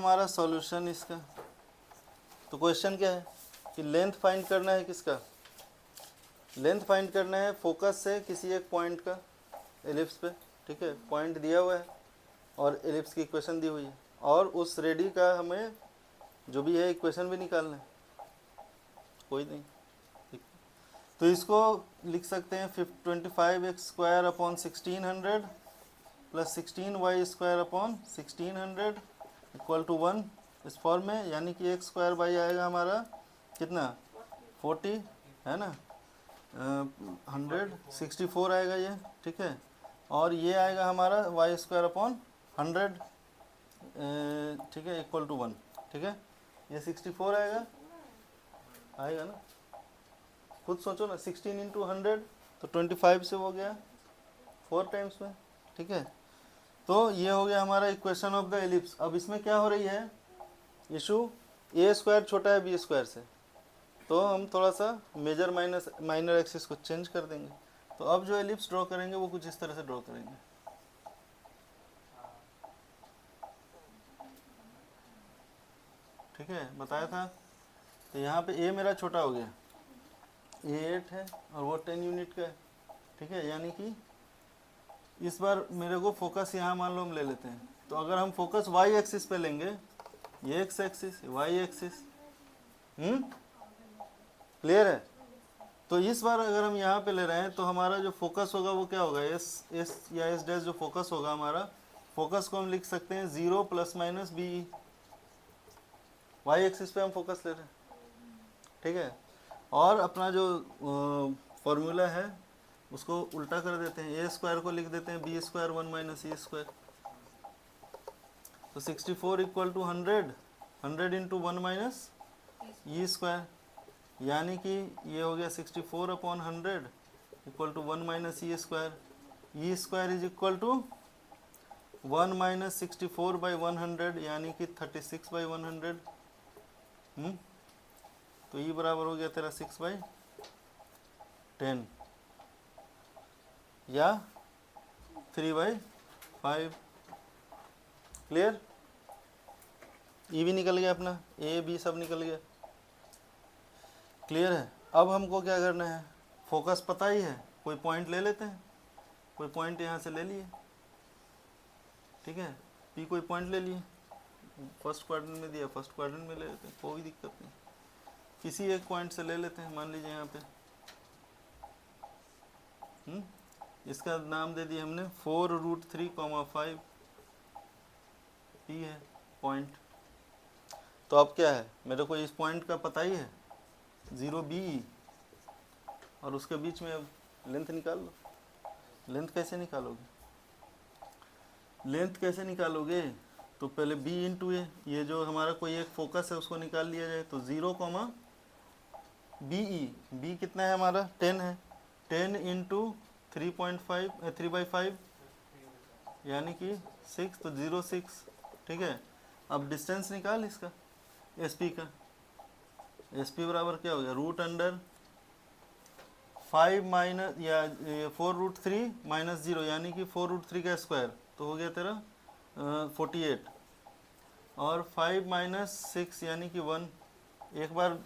हमारा सॉल्यूशन इसका। तो क्वेश्चन क्या है कि लेंथ फाइंड करना है किसका, लेंथ फाइंड करना है फोकस से किसी एक पॉइंट का एलिप्स पे, ठीक है, पॉइंट दिया हुआ है और एलिप्स की इक्वेशन दी हुई है, और उस रेडी का हमें जो भी है इक्वेशन भी निकालना है, कोई नहीं। तो इसको लिख सकते हैं 25x² upon 1600 plus 16y² upon 1600 equal to 1 इस फॉर्म में, यानी कि x² बाई आएगा हमारा कितना 40 है ना, 164 आएगा ये, ठीक है, और ये आएगा हमारा y² अपॉन 100, ठीक है, इक्वल टू 1, ठीक है, ये 64 आएगा ना, खुद सोचो ना, 16 इंटू 100 तो 25 से हो गया 4 टाइम्स में, ठीक है। तो ये हो गया हमारा इक्वेशन ऑफ द एलिप्स। अब इसमें क्या हो रही है इशू, a² छोटा है b² से, तो हम थोड़ा सा मेजर माइनर एक्सिस को चेंज कर देंगे। तो अब जो एलिप्स ड्रॉ करेंगे वो कुछ इस तरह से ड्रॉ करेंगे, ठीक है, बताया था। तो यहाँ पे a मेरा छोटा हो गया, a 8 है और वो 10 यूनिट का है, ठीक है, यानी कि इस बार मेरे को फोकस यहाँ मान लो हम ले लेते हैं। तो अगर हम फोकस y एक्सिस पे लेंगे, ये x axis y axis, clear है। तो इस बार अगर हम यहाँ पे ले रहे हैं तो हमारा जो फोकस होगा वो क्या होगा, एस या एस डैश जो फोकस होगा हमारा, फोकस को हम लिख सकते हैं 0 ± b, वाई एक्सिस पे हम फोकस ले रहे हैं, ठीक है। और अपना जो फॉर्मूला है उसको उल्टा कर देते हैं, a² को लिख देते हैं b² 1 - e²। तो 64 इक्वल टू 100 इंटू 1 - e², यानी कि ये हो गया 64 upon 100 equal to 1 - e²। e² is equal to 1 - 64 by 100, यानी कि 36 बाई 100। तो e बराबर हो गया तेरा 6/10 या 3/5। क्लियर, ई भी निकल गया अपना, ए बी सब निकल गया, क्लियर है। अब हमको क्या करना है, फोकस पता ही है, कोई पॉइंट ले लेते हैं, कोई पॉइंट यहाँ से ले लिए, ठीक है, पी कोई पॉइंट ले लिए, फर्स्ट क्वाड्रेंट में दिया, फर्स्ट क्वाड्रेंट में ले लेते हैं, कोई दिक्कत नहीं, किसी एक पॉइंट से ले लेते हैं, मान लीजिए यहाँ पे, इसका नाम दे दिया हमने 4√3,5 पी है पॉइंट। तो अब क्या है, मेरे को इस पॉइंट का पता ही है 0b, और उसके बीच में अब लेंथ निकाल लो। लेंथ कैसे निकालोगे, लेंथ कैसे निकालोगे, तो पहले b इंटू ए, ये जो हमारा कोई एक फोकस है उसको निकाल लिया जाए, तो 0, BE, b कितना है हमारा 10 है, 10 इंटू 3/5 यानी कि 6, तो 0.6, ठीक है। अब डिस्टेंस निकाल इसका SP का, SP बराबर क्या हो गया, √5 4√3 - 0, यानी कि 4√3 का स्क्वायर, तो हो गया तेरा 48, और 5 - 6 यानी कि 1, एक बार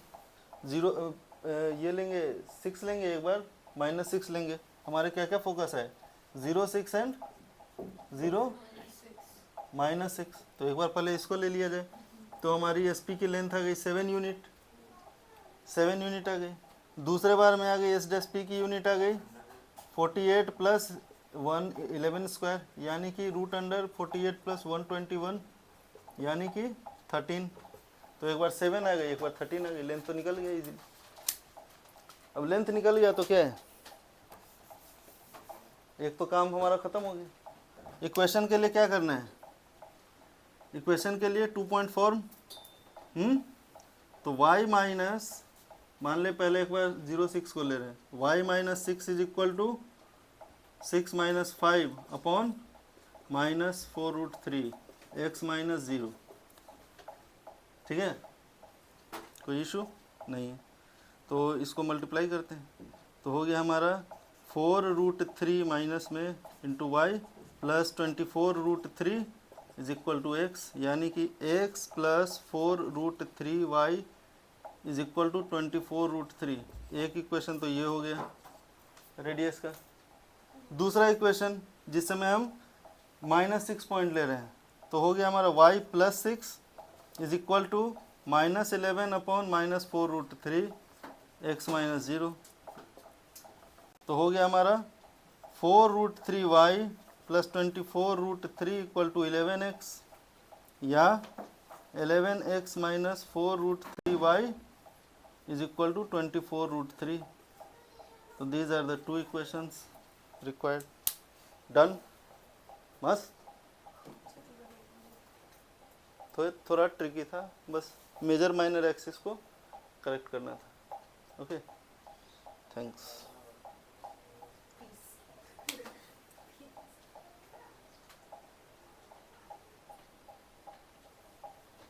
0 ये लेंगे 6 लेंगे, एक बार -6 लेंगे। हमारे क्या क्या फोकस है, 0, 6 एंड 0 -6, तो एक बार पहले इसको ले लिया जाए। तो हमारी SP की लेंथ आ गई 7 यूनिट, 7 यूनिट आ गई। दूसरे बार में आ गई S' की यूनिट आ गई 48 प्लस 11² यानी कि √48 प्लस 121 यानी कि 13। तो एक बार 7 आ गई, एक बार 13 आ गई, लेंथ तो निकल गया इजीली। अब लेंथ निकल गया तो क्या है, एक तो काम हमारा खत्म हो गया। इक्वेशन के लिए क्या करना है, इक्वेशन के लिए 2 पॉइंट फॉर्म, तो y माइनस, मान ले पहले एक बार 0.6 को ले रहे हैं, y - 6 is equal to 6 - 5 upon -4√3 x - 0, ठीक है, कोई इशू नहीं है। तो इसको मल्टीप्लाई करते हैं, तो हो गया हमारा 4√3 माइनस में into Y plus 24√3 is equal to X, यानी कि X plus 4√3y is equal to 24√3। एक इक्वेशन तो ये हो गया रेडियस का। दूसरा इक्वेशन जिसमें हम -6 पॉइंट ले रहे हैं, तो हो गया हमारा y plus 6 is equal to -11 upon -4√3 x minus 0। तो हो गया हमारा 4√3y plus 24√3 equal to 11x, या 11x minus 4√3y is equal to 24√3। तो these are the two equations required. Done, मस्त। तो थोड़ा ट्रिकी था, बस मेजर माइनर एक्सिस को करेक्ट करना था। Okay, thanks.